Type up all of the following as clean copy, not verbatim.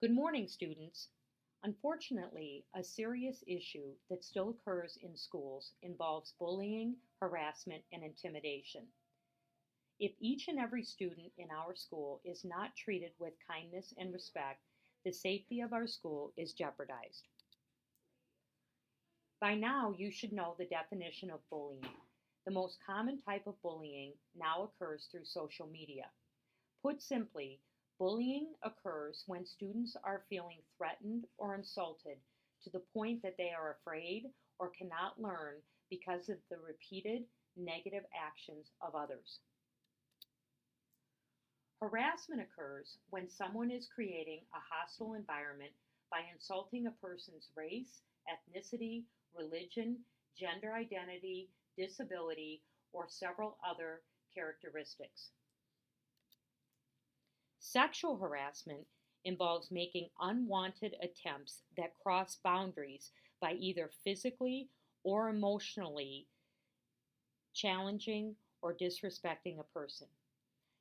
Good morning, students. Unfortunately, a serious issue that still occurs in schools involves bullying, harassment, and intimidation. If each and every student in our school is not treated with kindness and respect, the safety of our school is jeopardized. By now, you should know the definition of bullying. The most common type of bullying now occurs through social media. Put simply, bullying occurs when students are feeling threatened or insulted to the point that they are afraid or cannot learn because of the repeated negative actions of others. Harassment occurs when someone is creating a hostile environment by insulting a person's race, ethnicity, religion, gender identity, disability, or several other characteristics. Sexual harassment involves making unwanted attempts that cross boundaries by either physically or emotionally challenging or disrespecting a person.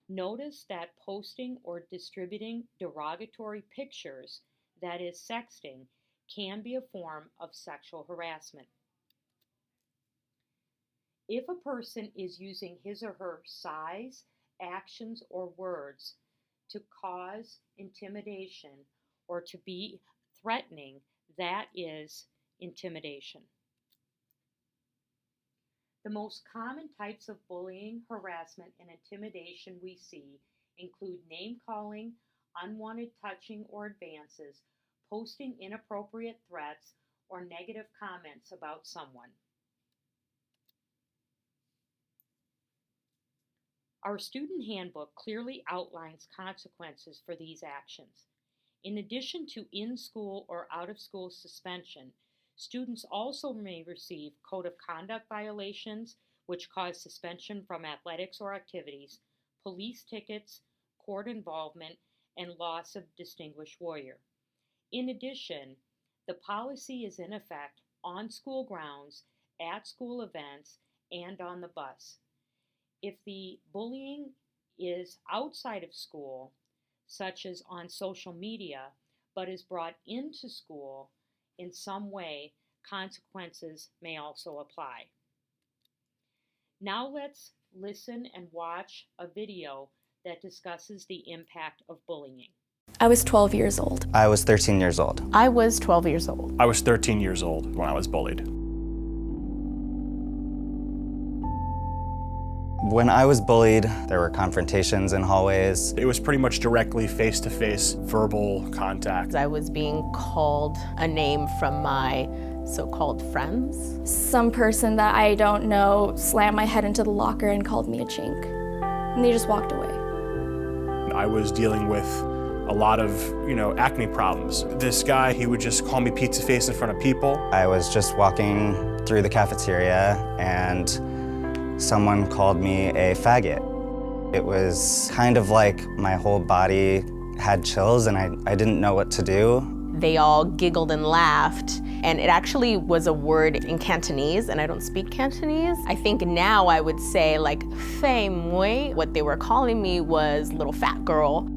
Notice that posting or distributing derogatory pictures, that is, sexting, can be a form of sexual harassment. If a person is using his or her size, actions, or words to cause intimidation or to be threatening, that is intimidation. The most common types of bullying, harassment, and intimidation we see include name calling, unwanted touching or advances, posting inappropriate threats, or negative comments about someone. Our student handbook clearly outlines consequences for these actions. In addition to in-school or out-of-school suspension, students also may receive code of conduct violations, which cause suspension from athletics or activities, police tickets, court involvement, and loss of distinguished warrior. In addition, the policy is in effect on school grounds, at school events, and on the bus. If the bullying is outside of school, such as on social media, but is brought into school in some way, consequences may also apply. Now let's listen and watch a video that discusses the impact of bullying. I was 12 years old. I was 13 years old. I was 12 years old. I was 13 years old when I was bullied. When I was bullied, there were confrontations in hallways. It was pretty much directly face-to-face verbal contact. I was being called a name from my so-called friends. Some person that I don't know slammed my head into the locker and called me a chink. And they just walked away. I was dealing with a lot of, acne problems. This guy, he would just call me pizza face in front of people. I was just walking through the cafeteria and someone called me a faggot. It was kind of like my whole body had chills and I didn't know what to do. They all giggled and laughed, and it actually was a word in Cantonese, and I don't speak Cantonese. I think now I would say like, "Fei mui." What they were calling me was little fat girl.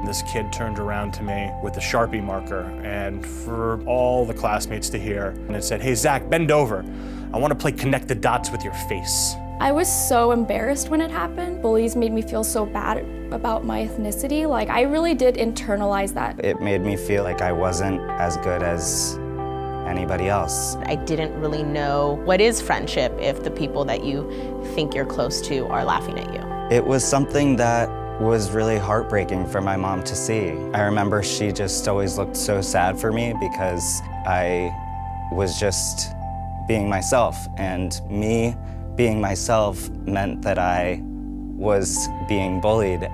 This kid turned around to me with a Sharpie marker, and for all the classmates to hear, and it said, "Hey Zach, bend over. I want to play connect the dots with your face." I was so embarrassed when it happened. Bullies made me feel so bad about my ethnicity. Like, I really did internalize that. It made me feel like I wasn't as good as anybody else. I didn't really know what is friendship if the people that you think you're close to are laughing at you. It was something that was really heartbreaking for my mom to see. I remember she just always looked so sad for me because I was just being myself, and me being myself meant that I was being bullied.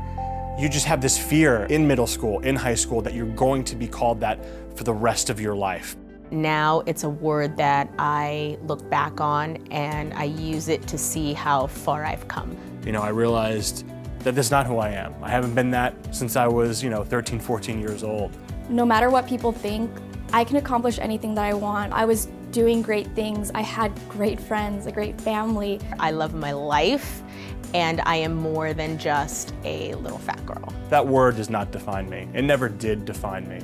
You just have this fear in middle school, in high school, that you're going to be called that for the rest of your life. Now it's a word that I look back on and I use it to see how far I've come. I realized that this is not who I am. I haven't been that since I was, 13, 14 years old. No matter what people think, I can accomplish anything that I want. I was doing great things. I had great friends, a great family. I love my life, and I am more than just a little fat girl. That word does not define me. It never did define me.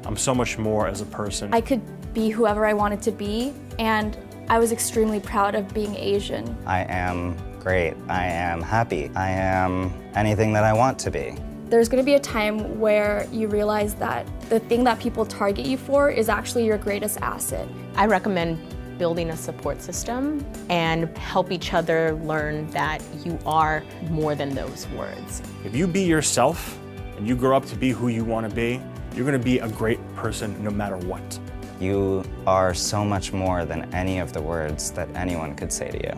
I'm so much more as a person. I could be whoever I wanted to be, and I was extremely proud of being Asian. I am great. I am happy. I am anything that I want to be. There's going to be a time where you realize that the thing that people target you for is actually your greatest asset. I recommend building a support system and help each other learn that you are more than those words. If you be yourself and you grow up to be who you want to be, you're going to be a great person no matter what. You are so much more than any of the words that anyone could say to you.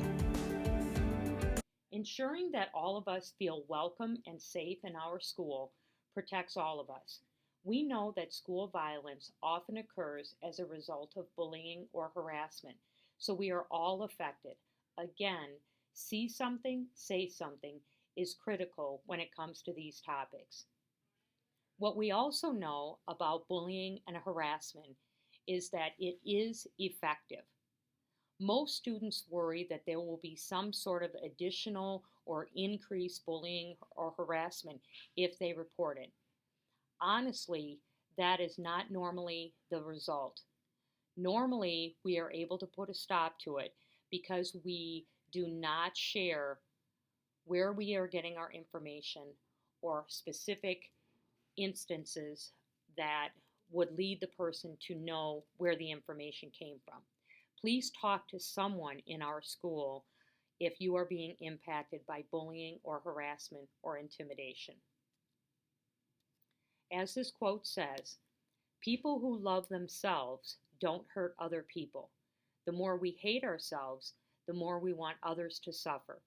Ensuring that all of us feel welcome and safe in our school protects all of us. We know that school violence often occurs as a result of bullying or harassment, so we are all affected. Again, see something, say something is critical when it comes to these topics. What we also know about bullying and harassment is that it is effective. Most students worry that there will be some sort of additional or increased bullying or harassment if they report it. Honestly, that is not normally the result. Normally, we are able to put a stop to it because we do not share where we are getting our information or specific instances that would lead the person to know where the information came from. Please talk to someone in our school if you are being impacted by bullying or harassment or intimidation. As this quote says, people who love themselves don't hurt other people. The more we hate ourselves, the more we want others to suffer.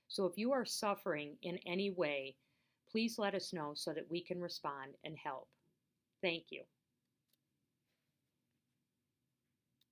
So if you are suffering in any way, please let us know so that we can respond and help. Thank you.